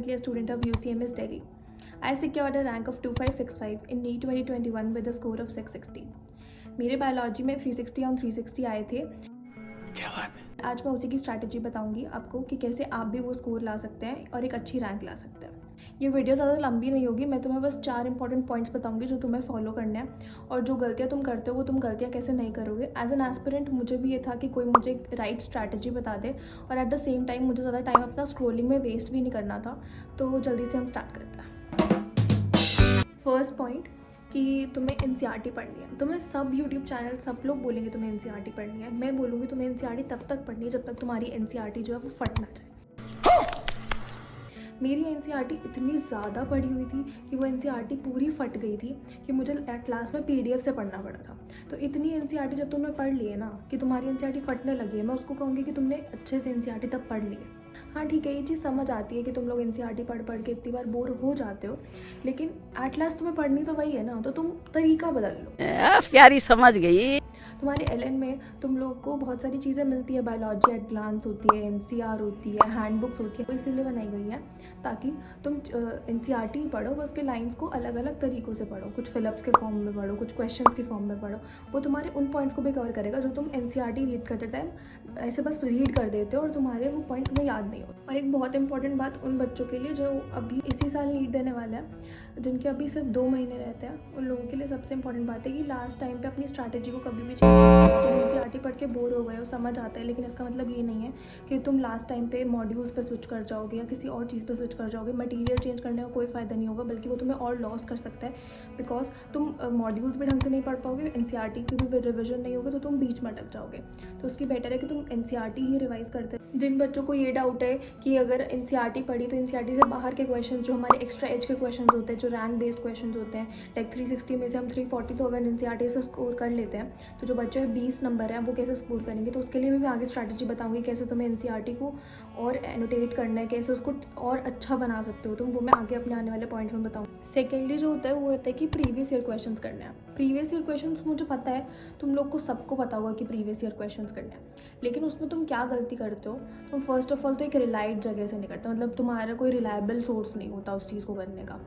currently a student of UCMS Delhi. I secured a rank of 2565 in NEET 2021 with a score of 660. मेरे biology में 360 और 360 आए थे. क्या बात है? आज मैं उसी की स्ट्रैटेजी बताऊंगी आपको कि कैसे आप भी वो स्कोर ला सकते हैं और एक अच्छी रैंक ला सकते हैं. ये वीडियो ज़्यादा लंबी नहीं होगी. मैं तुम्हें बस 4 इंपॉर्टेंट पॉइंट्स बताऊंगी जो तुम्हें फॉलो करने हैं, और जो गलतियां तुम करते हो वो तुम गलतियां कैसे नहीं करोगे. एज एन एस्पिरेंट मुझे भी ये था कि कोई मुझे एक राइट स्ट्रैटेजी बता दे, और एट द सेम टाइम मुझे ज़्यादा टाइम अपना स्क्रोलिंग में वेस्ट भी नहीं करना था. तो जल्दी से हम स्टार्ट करते हैं. फर्स्ट पॉइंट कि तुम्हें एनसीईआरटी पढ़नी है. तुम्हें सब यूट्यूब चैनल सब लोग बोलेंगे तुम्हें एनसीईआरटी पढ़नी है. मैं बोलूँगी तुम्हें एनसीईआरटी तब तक पढ़नी है जब तक तुम्हारी एनसीईआरटी जो है वो फट ना जाए. मेरी एनसीईआरटी इतनी ज़्यादा पढ़ी हुई थी कि वो एनसीईआरटी पूरी फट गई थी कि मुझे एट लास्ट में पीडीएफ से पढ़ना पड़ा था. तो इतनी एनसीईआरटी जब तुमने पढ़ ली है ना कि तुम्हारी एनसीईआरटी फटने लगी है, मैं उसको कहूँगी कि तुमने अच्छे से एनसीईआरटी तब पढ़ ली है. हाँ ठीक है, ये चीज़ समझ आती है कि तुम लोग एनसीईआरटी पढ़ पढ़ के इतनी बार बोर हो जाते हो, लेकिन एट लास्ट तुम्हें पढ़नी तो वही है ना, तो तुम तरीका बदल लो. प्यारी समझ गई. तुम्हारे एलएन में तुम लोग को बहुत सारी चीज़ें मिलती है. बायोलॉजी एडवांस होती है, एनसीआर होती है, हैंडबुक्स होती है. वो इसीलिए बनाई गई है ताकि तुम एनसीईआरटी पढ़ो, बस उसके लाइंस को अलग अलग तरीक़ों से पढ़ो. कुछ फिलअप्स के फॉर्म में पढ़ो, कुछ क्वेश्चंस के फॉर्म में पढ़ो. वो तुम्हारे उन पॉइंट्स को भी कवर करेगा जो तुम एनसीईआरटी रीड करते टाइम ऐसे बस रीड कर देते हो और तुम्हारे वो पॉइंट तुम्हें याद नहीं हो. और एक बहुत इंपॉर्टेंट बात उन बच्चों के लिए जो अभी इसी साल नीट देने वाले हैं, जिनके अभी सिर्फ 2 महीने रहते हैं, उन लोगों के लिए सबसे इंपॉर्टेंट बात है कि लास्ट टाइम पे अपनी स्ट्रैटेजी को कभी भी चेंज. तुम एनसीईआरटी पढ़ के बोर हो गए हो, समझ आता है, लेकिन इसका मतलब ये नहीं है कि तुम लास्ट टाइम पे मॉड्यूल्स पे स्विच कर जाओगे या किसी और चीज़ पे स्विच कर जाओगे. मटीरियल चेंज करने का कोई फ़ायदा नहीं होगा, बल्कि वो तुम्हें और लॉस कर सकता है. बिकॉज तुम मॉड्यूल्स भी ढंग से नहीं पढ़ पाओगे, एनसीईआरटी की भी रिविजन नहीं होगी, तो तुम बीच में अटक जाओगे. तो उसकी बेटर है कि तुम एनसीईआरटी ही रिवाइज करते. जिन बच्चों को ये डाउट है कि अगर एनसीईआरटी पढ़ी तो एनसीईआरटी से बाहर के क्वेश्चन, जो हमारे एक्स्ट्रा एज के क्वेश्चन होते हैं, जो रैंक बेस्ड क्वेश्चन होते हैं, लाइक 360 में से हम 340 तो अगर एनसीईआरटी से स्कोर कर लेते हैं, तो जो बच्चे 20 नंबर हैं वो कैसे स्कोर करेंगे. तो उसके लिए भी मैं आगे स्ट्रैटेजी बताऊंगी कैसे तुम्हें एनसीईआरटी को और एनोटेट करना है, कैसे उसको और अच्छा बना सकते हो तुम. वो मैं आगे अपने आने वाले पॉइंट्स में बताऊँ. सेकेंडली जो होता है वो होता है कि प्रीवियस ईयर क्वेश्चंस करने हैं. प्रीवियस ईयर क्वेश्चंस मुझे पता है तुम लोग को सबको पता होगा कि प्रीवियस ईयर क्वेश्चंस करने हैं, लेकिन उसमें तुम क्या गलती करते हो. तुम फर्स्ट ऑफ ऑल तो एक रिलाइड जगह से नहीं करते. मतलब तुम्हारा कोई रिलायबल सोर्स नहीं होता उस चीज़ को करने का,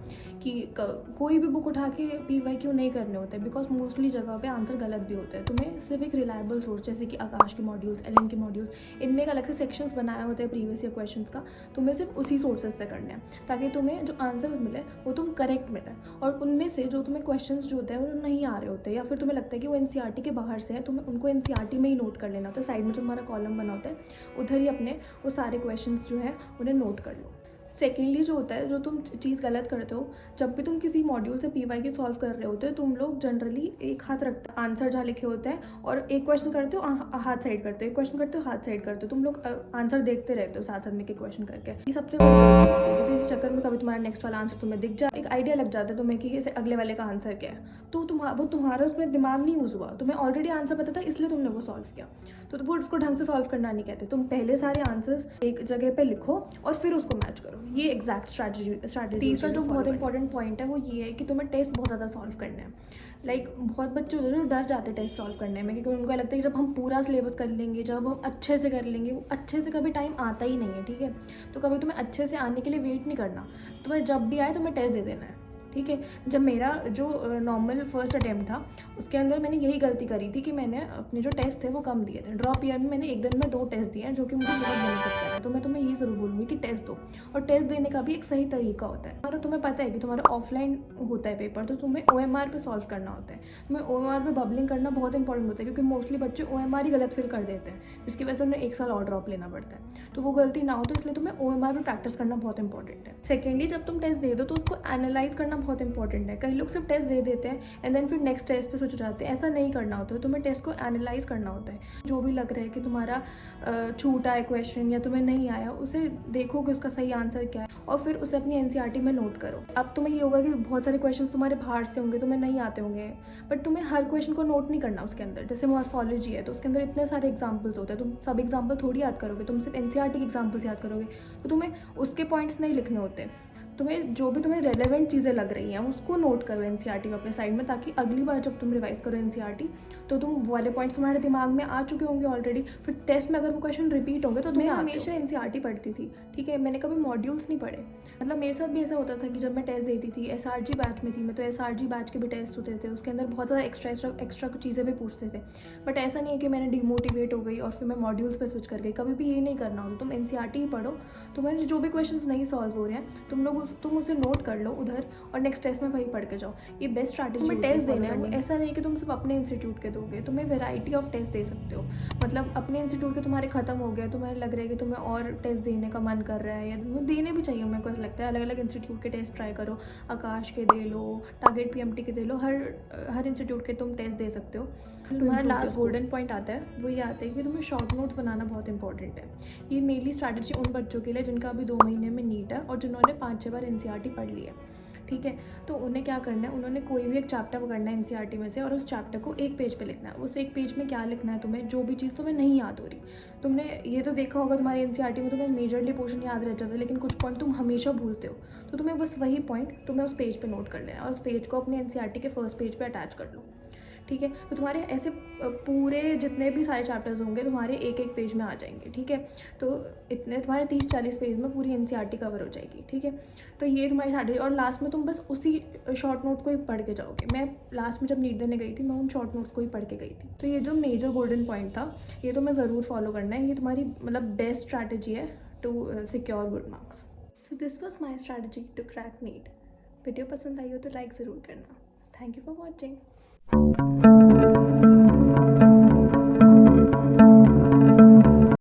कि कोई भी बुक उठा के पीवाईक्यू नहीं करने होते, बिकॉज मोस्टली जगह पे आंसर गलत भी होते हैं. तुम्हें सिर्फ एक रिलायबल सोर्स जैसे कि आकाश के मॉड्यूल्स, एलएन के मॉड्यूल्स, इनमें एक अलग से सेक्शंस बनाए होते हैं प्रीवियस ईयर क्वेश्चंस का. तुम्हें सिर्फ उसी सोर्सेज से करने हैं ताकि तुम्हें जो आंसर्स मिले वो तुम करेक्ट मिले, और उनमें से जो तुम्हें क्वेश्चंस जो होते हैं वो नहीं आ रहे होते या फिर तुम्हें लगता है कि वो एनसीईआरटी के बाहर से है, तुम्हें उनको एनसीईआरटी में ही नोट कर लेना होता है. साइड में जो हमारा कॉलम बना होता है उधर ही अपने वो सारे क्वेश्चंस जो हैं उन्हें नोट कर लो. सेकेंडली जो होता है, जो तुम चीज़ गलत करते हो, जब भी तुम किसी मॉड्यूल से पीवाईक्यू सॉल्व कर रहे होते हो, तुम लोग जनरली एक हाथ रखते हो आंसर जहाँ लिखे होते हैं, और एक क्वेश्चन करते हो हाथ साइड करते हो, एक क्वेश्चन करते हो हाथ साइड करते हो. तुम लोग आंसर देखते रहते हो साथ साथ में के क्वेश्चन करके. ये सबसे बड़ी गलती होती है, क्योंकि इस चक्कर में कभी तुम्हारा नेक्स्ट वाला आंसर तुम्हें दिख जाए, एक आइडिया लग जाता है तुम्हें कि इसे अगले वाले का आंसर क्या है, तो वो तुम्हारा उसमें दिमाग नहीं यूज़ हुआ. तुम्हें ऑलरेडी आंसर पता था इसलिए तुमने वो सॉल्व किया. तो वो उसको ढंग से सॉल्व करना नहीं कहते. तुम पहले सारे आंसर्स एक जगह पे लिखो और फिर उसको मैच करो. ये एग्जैक्ट स्ट्रैटेजी. तीसरा जो बहुत इंपॉर्टेंट पॉइंट है वो ये है कि तुम्हें टेस्ट बहुत ज़्यादा सॉल्व करना है. लाइक बहुत बच्चे होते हैं जो डर जाते हैं टेस्ट सॉल्व करने में, क्योंकि उनको लगता है कि जब हम पूरा सिलेबस कर लेंगे, जब हम अच्छे से कर लेंगे, वो अच्छे से कभी टाइम आता ही नहीं है. ठीक है, तो कभी तुम्हें अच्छे से आने के लिए वेट नहीं करना. तुम्हें जब भी आए तुम्हें टेस्ट दे देना है. ठीक है, जब मेरा जो नॉर्मल फर्स्ट अटैम्प्ट था उसके अंदर मैंने यही गलती करी थी कि मैंने अपने जो टेस्ट थे वो कम दिए थे. ड्रॉप ईयर में मैंने एक दिन में 2 टेस्ट दिए हैं, जो कि मुझे बहुत बेनिफिट कर रहा है. तो मैं तुम्हें ये ज़रूर बोलूँगी कि टेस्ट दो, और टेस्ट देने का भी एक सही तरीका होता है. अगर तुम्हें पता है कि तुम्हारा ऑफलाइन होता है पेपर, तो तुम्हें OMR पे सॉल्व करना होता है. तुम्हें OMR पे बबलिंग करना बहुत इंपॉर्टेंट होता है, क्योंकि मोस्टली बच्चे OMR ही गलत फिल कर देते हैं, जिसकी वजह से उन्हें 1 साल और ड्रॉप लेना पड़ता है. तो वो गलती ना हो, तो इसलिए तुम्हें OMR पे प्रैक्टिस करना बहुत इंपॉर्टेंट है. सेकेंडली, जब तुम टेस्ट दे दो तो उसको एनालाइज करना बहुत इंपॉर्टेंट है. कई लोग सिर्फ टेस्ट दे देते हैं एंड देन फिर नेक्स्ट टेस्ट पे स्विच जाते हैं. ऐसा नहीं करना होता है. तुम्हें टेस्ट को एनालाइज करना होता है. जो भी लग रहा है कि तुम्हारा छूटा है क्वेश्चन या तुम्हें नहीं आया, उसे देखो कि उसका सही आंसर क्या है, और फिर उसे अपनी एनसीईआरटी में नोट करो. अब तुम्हें ये होगा कि बहुत सारे क्वेश्चन तुम्हारे बाहर से होंगे, तुम्हें नहीं आते होंगे, बट तुम्हें हर क्वेश्चन को नोट नहीं करना उसके अंदर. जैसे मॉर्फोलॉजी है तो उसके अंदर इतने सारे एग्जाम्पल्स होते हैं, तुम सब एग्जाम्पल थोड़ी याद करोगे, तुम सिर्फ एनसीईआरटी के एग्जाम्पल्स याद करोगे, तो तुम्हें उसके पॉइंट्स नहीं लिखने होते. तुम्हें जो भी तुम्हें रेलेवेंट चीज़ें लग रही हैं उसको नोट करो एनसीईआरटी में अपने साइड में, ताकि अगली बार जब तुम रिवाइज करो एनसीईआरटी तो तुम वो वाले पॉइंट्स तुम्हारे दिमाग में आ चुके होंगे ऑलरेडी. फिर टेस्ट में अगर वो क्वेश्चन रिपीट होंगे तो तुम्हें हमेशा एनसीईआरटी पढ़ती थी. ठीक है, मैंने कभी मॉड्यूल्स नहीं पढ़े. मतलब मेरे साथ भी ऐसा होता था कि जब मैं टेस्ट देती थी, SRG बैच में थी मैं, तो SRG बैच के भी टेस्ट होते थे, उसके अंदर बहुत ज़्यादा एक्स्ट्रा कुछ चीज़ें भी पूछते थे। बट ऐसा नहीं है कि मैंने डिमोटिवेट हो गई और फिर मैं मॉड्यूल्स पे स्विच कर गई, कभी भी ये नहीं करना होता। तुम NCERT ही पढ़ो, तुम्हारे जो भी क्वेश्चंस नहीं सॉल्व हो रहे हैं तुम उसे नोट कर लो उधर, और नेक्स्ट टेस्ट में वही पढ़ के जाओ। ये बेस्ट स्ट्रैटेजी। तुम्हें टेस्ट देना है, वो ऐसा नहीं कि तुम सिर्फ अपने इंस्टीट्यूट के दोगे, तुम्हें वेराइटी ऑफ टेस्ट दे सकते हो। मतलब अपने इंस्टीट्यूट के तुम्हारे खत्म हो गया, तुम्हें लग रहा है कि तुम्हें और टेस्ट देने का मन कर रहा है, या वो देने भी चाहिए, मेरे को ऐसा लगता है। अलग अलग इंस्टीट्यूट के टेस्ट ट्राई करो, आकाश के दे लो, टारगेट PMT के दे लो, हर इंस्टीट्यूट के तुम टेस्ट दे सकते हो। तुम्हारा लास्ट गोल्डन पॉइंट आता है, वो ये आता है कि तुम्हें शॉर्ट नोट्स बनाना बहुत इंपॉर्टेंट है। ये मेनली स्ट्रैटेजी उन बच्चों के लिए जिनका अभी 2 महीने में नीट है और जिन्होंने 5-6 बार NCERT पढ़ लिया, ठीक है। तो उन्हें क्या करना है, उन्होंने कोई भी एक चैप्टर पकड़ना है NCERT में से, और उस चैप्टर को एक पेज पे लिखना है। उस एक पेज में क्या लिखना है तुम्हें, जो भी चीज़ तुम्हें नहीं याद हो रही। तुमने ये तो देखा होगा तुम्हारे NCERT में तुम्हें मेजरली पोर्शन याद रह जाता है, लेकिन कुछ पॉइंट तुम हमेशा भूलते हो। तो तुम्हें बस वही पॉइंट तुम्हें उस पेज पे नोट कर लेना है, और उस पेज को अपने NCERT के फर्स्ट पेज पे अटैच कर लो, ठीक है। तो तुम्हारे ऐसे पूरे जितने भी सारे चैप्टर्स होंगे तुम्हारे एक एक पेज में आ जाएंगे, ठीक है। तो इतने तुम्हारे 30-40 पेज में पूरी NCERT कवर हो जाएगी, ठीक है। तो ये तुम्हारी स्ट्रैटेजी, और लास्ट में तुम बस उसी शॉर्ट नोट को ही पढ़ के जाओगे। मैं लास्ट में जब नीट देने गई थी, मैं उन शॉर्ट नोट्स को ही पढ़ के गई थी। तो ये जो मेजर गोल्डन पॉइंट था, ये तो मैं ज़रूर फॉलो करना है। ये तुम्हारी मतलब बेस्ट स्ट्रैटेजी है to secure good marks. So this was my strategy to crack NEET. Video पसंद आई हो तो लाइक ज़रूर करना। Thank you for watching.